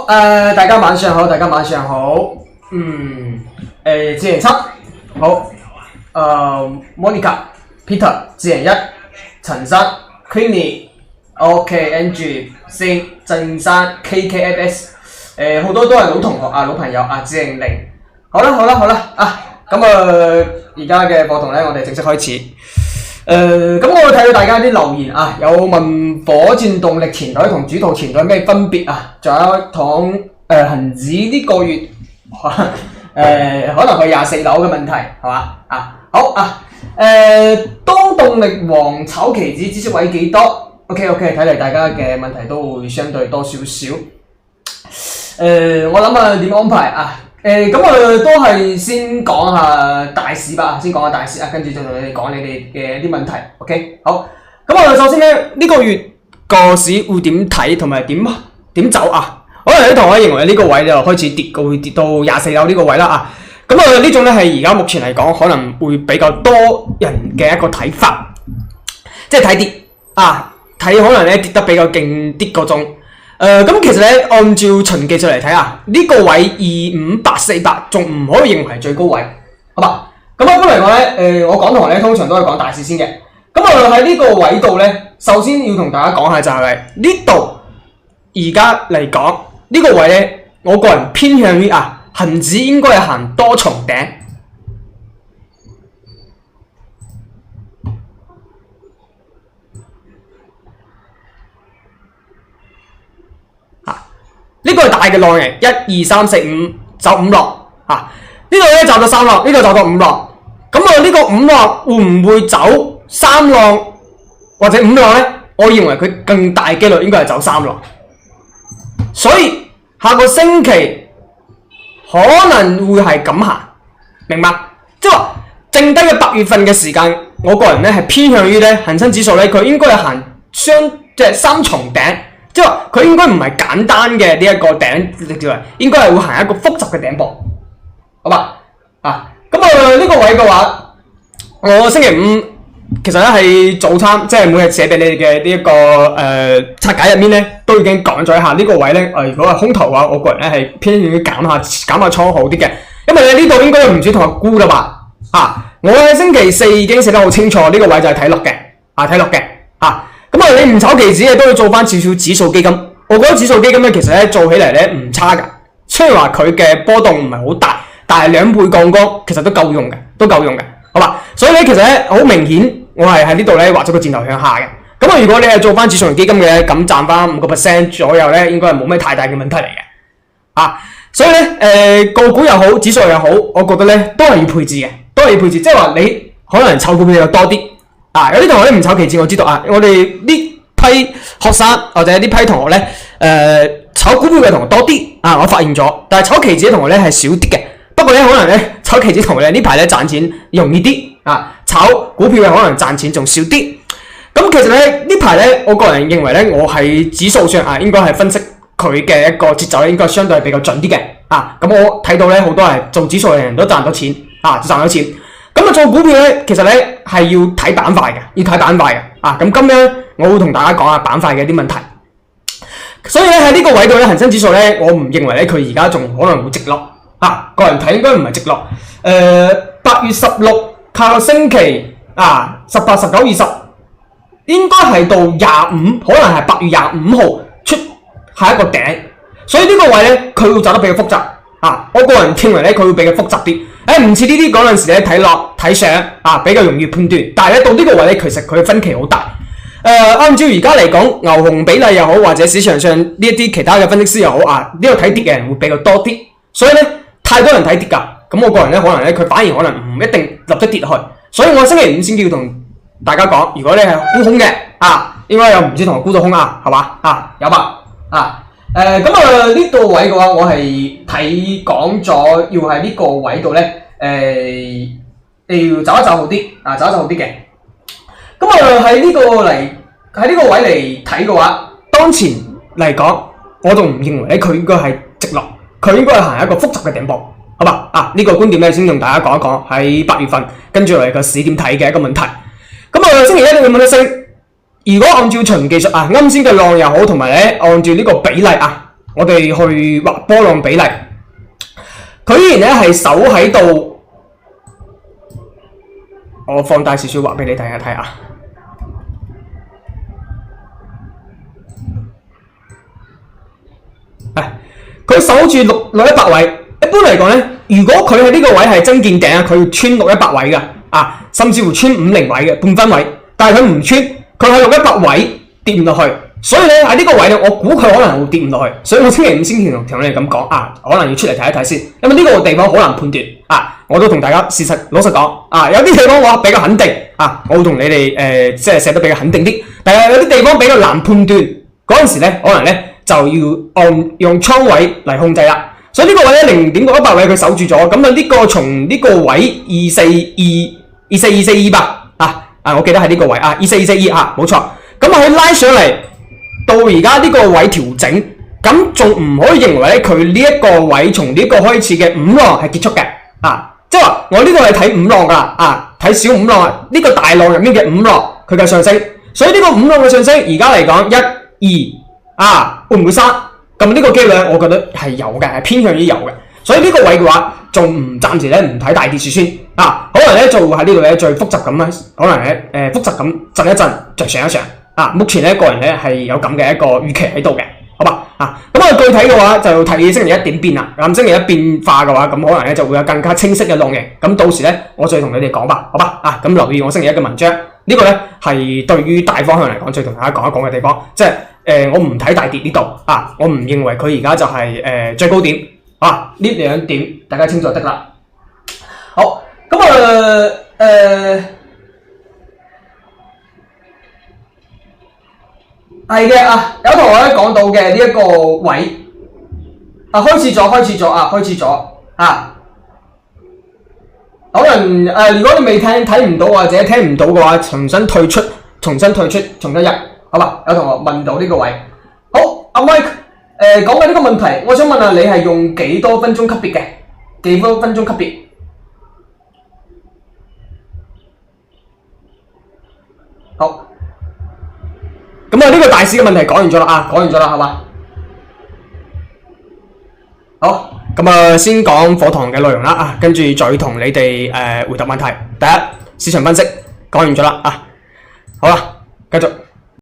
大家晚上好，自然七好，Monica、Peter、自然一、陳生、Queenie、OK、Angie、星、鄭生、KKFS， 好多都係老同學啊、老朋友啊，自然零。好啦啊，咁而家嘅課堂咧，我哋正式開始。咁我睇到大家啲留言啊，有問火箭動力潛水同主導潛水有咩分別啊？仲有講恒指呢個月可能係24樓嘅問題係嘛啊？好啊，當動力王炒期指止蝕位幾多 ？OK， 睇嚟大家嘅問題都會相對多少少。我諗下點安排啊？咁我都係先講下大市吧，跟住就同你哋講你哋嘅啲問題。OK， 好。咁首先咧，呢個月個市會點睇同埋點走啊？可能有啲同學認為呢個位就開始跌，會跌到24樓呢個位啦啊。咁呢種咧係而家目前嚟講可能會比較多人嘅一個睇法，即係睇跌啊，睇可能咧跌得比較勁啲嗰種。咁其實咧，按照純技術嚟睇啊，呢個位25848仲唔可以認為係最高位，好嘛？咁一般嚟講咧，我講同學咧通常都係講大市先嘅。咁喺呢個位度咧，首先要同大家講下就係呢度而家嚟講呢個位咧，我個人偏向於恒指應該係行多重頂。呢個係大嘅浪嚟，1、2、3、4、5走5浪呢度咧走咗3浪，呢度走咗5浪。咁呢個5浪會唔會走3浪或者5浪咧？我認為佢更大機率應該係走3浪。所以下個星期可能會係咁行，明白？即係話剩低嘅8月份嘅時間，我個人咧係偏向於咧恒生指數咧，佢應該係行3重頂。即係話佢應該唔係簡單嘅呢一個頂，應該係會行一個複雜嘅頂部，好嘛？咁呢個位嘅話，我星期五其實咧係早餐，即係每日寫俾你哋嘅呢一個拆解入面咧，都已經講咗一下呢個位咧。如果係空頭嘅話，我個人咧係偏向於減下倉好啲嘅，因為咧呢度應該有唔少同學沽啦吧？我喺星期四已經寫得好清楚，呢個位就係睇落嘅，咁你唔炒期指都要做翻少少指數基金。我覺得指數基金咧，其實咧做起嚟咧唔差噶。雖然話佢嘅波動唔係好大，但係2倍槓桿其實都夠用嘅，好嘛？所以咧其實咧好明顯，我係喺呢度咧畫咗個箭頭向下嘅。咁如果你係做翻指數型基金嘅，咁賺翻5% 左右咧，應該係冇咩太大嘅問題嚟嘅。所以咧個股又好，指數又好，我覺得咧都係要配置嘅，即係話你可能炒股票又多啲。有啲同學咧唔炒期指，我知道我哋呢批學生或者呢批同學咧，炒股票嘅同學多啲我發現咗，但係炒期指嘅同學咧係少啲嘅。不過咧可能咧炒期指同學咧呢排咧賺錢容易啲炒股票嘅可能賺錢仲少啲。咁其實咧呢排咧，我個人認為咧，我喺指數上應該係分析佢嘅一個節奏咧，應該相對係比較準啲嘅咁我睇到咧好多係做指數嘅人都賺到錢賺到錢。咁做股票咧，其實咧係要睇板塊嘅，咁今日我會同大家講下板塊嘅一啲問題。所以咧喺呢個位度咧，恒生指數咧，我唔認為咧佢而家仲可能會直落個人睇應該唔係直落。8月16下個星期18、19、20應該係到25，可能係8月25號出下一個頂。所以呢個位咧，佢會走得比較複雜我個人認為咧，佢會比較複雜啲。唔似呢啲嗰陣時咧睇落睇上比較容易判斷，但係咧到呢個位咧，其實佢分歧好大。按照而家嚟講，牛熊比例又好，或者市場上呢一啲其他嘅分析師又好呢度睇跌嘅人會比較多啲，所以咧太多人睇跌㗎。咁我個人咧可能咧佢反而可能唔一定立即跌落去，所以我星期五先要同大家講，如果你係沽空嘅應該有唔少同學沽咗空係嘛有吧呢度位嘅話，我係睇講咗要喺呢個位度咧，要走一走好啲嘅。咁喺呢個位嚟睇嘅話，當前嚟講，我仲唔認為咧佢應該係直落，佢應該係行一個複雜嘅頂部，好吧？呢個觀點咧先同大家講一講喺8月份跟住嚟個市點睇嘅一個問題。星期一你會問得升。如果按照純技術啱先嘅浪又好，同埋咧按照呢個比例我哋去畫波浪比例，佢依然咧係守喺度。我放大少少畫俾你睇下睇下。佢守住600位。一般嚟講咧，如果佢喺呢個位係真見頂啊，佢要穿600位嘅啊，甚至乎穿50位嘅半分位。但係佢唔穿，佢喺600位跌唔落去。所以咧喺呢個位咧，我估佢可能會跌唔落去。所以我星期五先同你哋咁講啊，可能要出嚟睇一睇先，因為呢個地方好難判斷啊。我都同大家老實講啊，有啲地方我比較肯定啊，我會同你哋即係寫得比較肯定啲。但係有啲地方比較難判斷嗰陣時咧，可能咧就要用倉位嚟控制啦。所以呢個位咧0.618位佢守住咗，咁啊呢個從呢個位24242啊，我記得係呢個位啊24242啊，冇錯。咁啊佢拉上嚟到而家呢個位調整，咁仲唔可以認為咧佢呢一個位從呢個開始嘅5浪係結束嘅啊？即係話我呢個係睇5浪噶啦啊，睇小5浪啊，呢個大浪入面嘅5浪佢嘅上升，所以呢個5浪嘅上升而家嚟講1、2啊會唔會殺？咁呢個機會我覺得係有嘅，係偏向於有嘅。所以呢個位嘅話，仲唔暫時咧唔睇大跌市先啊，可能咧就會喺呢度咧再複雜咁啦，可能咧複雜咁震一震，再上一上啊。目前咧個人咧係有咁嘅一個預期喺度嘅，好吧啊。咁啊具體嘅話就睇星期一點變啦。咁星期一變化嘅話，咁可能咧就會有更加清晰嘅浪形。咁到時咧我再同你哋講吧，好吧啊。咁留意我星期一嘅文章，呢個咧係對於大方向嚟講，再同大家講一講嘅地方，即係。我唔睇大跌呢度啊，我唔認為佢而家就係最高點啊，呢2點大家清楚得啦。好，咁係嘅啊，有同學咧講到嘅呢一個位啊，開始咗啊，可能如果你未睇唔到或者聽唔到嘅話，重新退出，重新入。好吧，有同學問到呢個位，好，阿 Mike，講緊呢個問題，我想問下你係用幾多分鐘級別嘅？幾多分鐘級別？好，咁啊呢個大市嘅問題講完咗啦，係嘛？好，咁啊先講課堂嘅內容啦啊，跟住再同你哋回答問題。第一，市場分析講完咗啦啊，好啦，繼續。